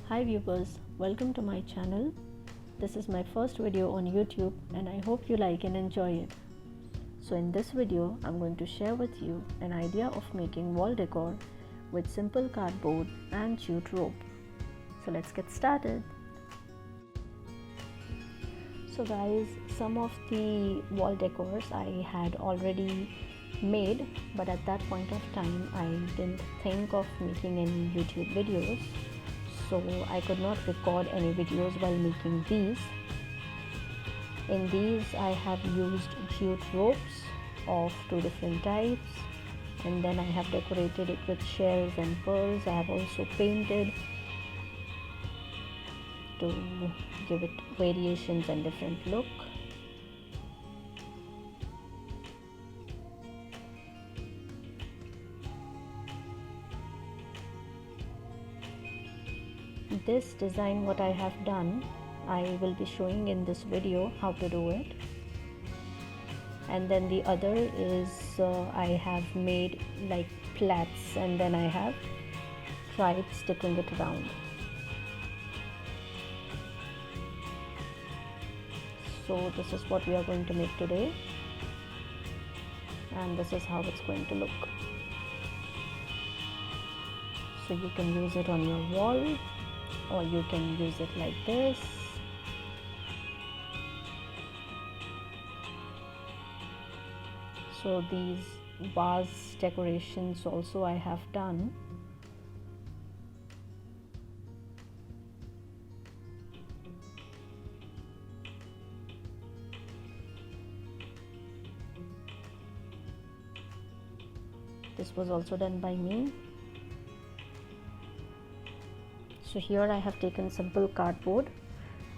Hi viewers, welcome to my channel. This is my first video on YouTube and I hope you like and enjoy it. So in this video, I'm going to share with you an idea of making wall decor with simple cardboard and jute rope. So let's get started. So guys, some of the wall decors I had already made, but at that point of time I didn't think of making any YouTube videos. So I could not record any videos while making these. In these I have used jute ropes of two different types, and then I have decorated it with shells and pearls. I have also painted to give it variations and different look. This design, what I have done, I will be showing in this video how to do it. And then the other is I have made like plaits and then I have tried sticking it around. So this is what we are going to make today, and this is how it's going to look. So you can use it on your wall, or you can use it like this. So these vase decorations also I have done. This was also done by me. So here I have taken simple cardboard.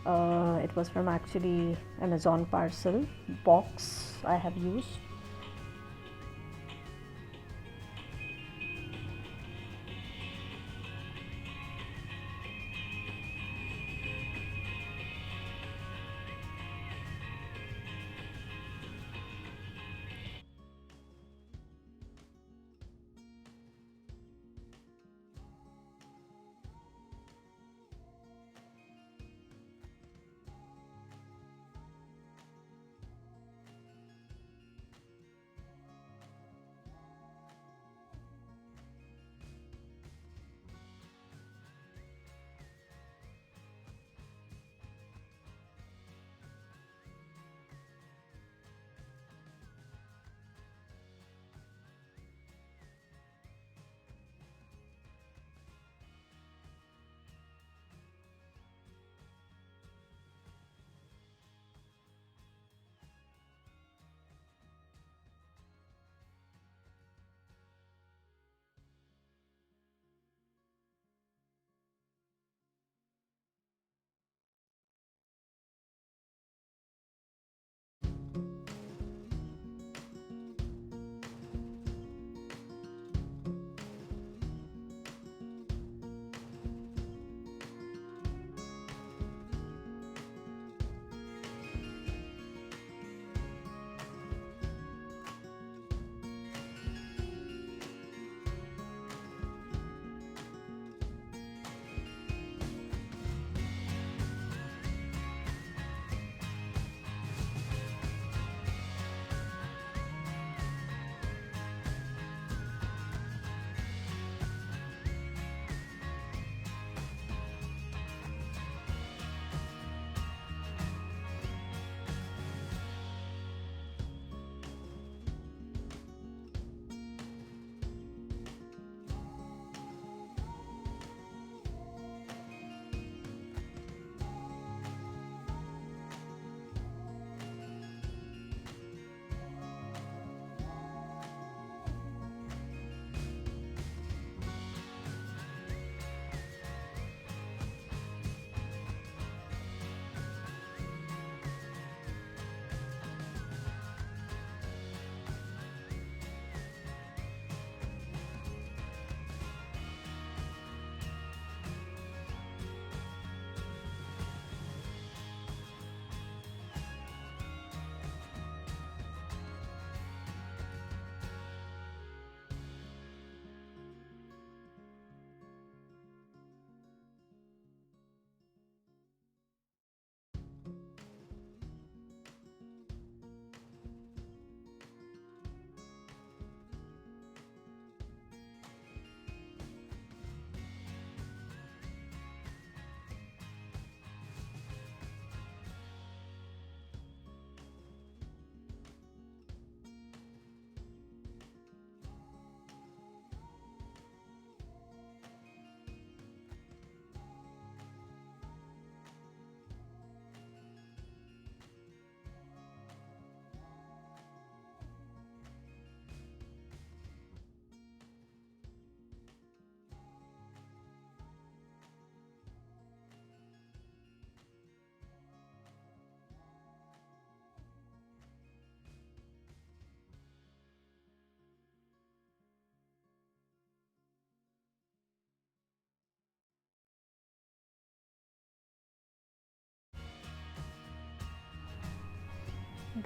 It was from actually Amazon parcel box I have used.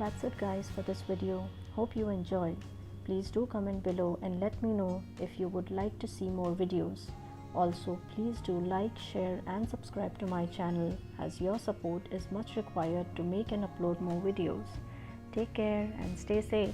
that's it guys for this video. Hope you enjoyed. Please do comment below and let me know if you would like to see more videos. Also, please do like, share and subscribe to my channel as your support is much required to make and upload more videos. Take care and stay safe.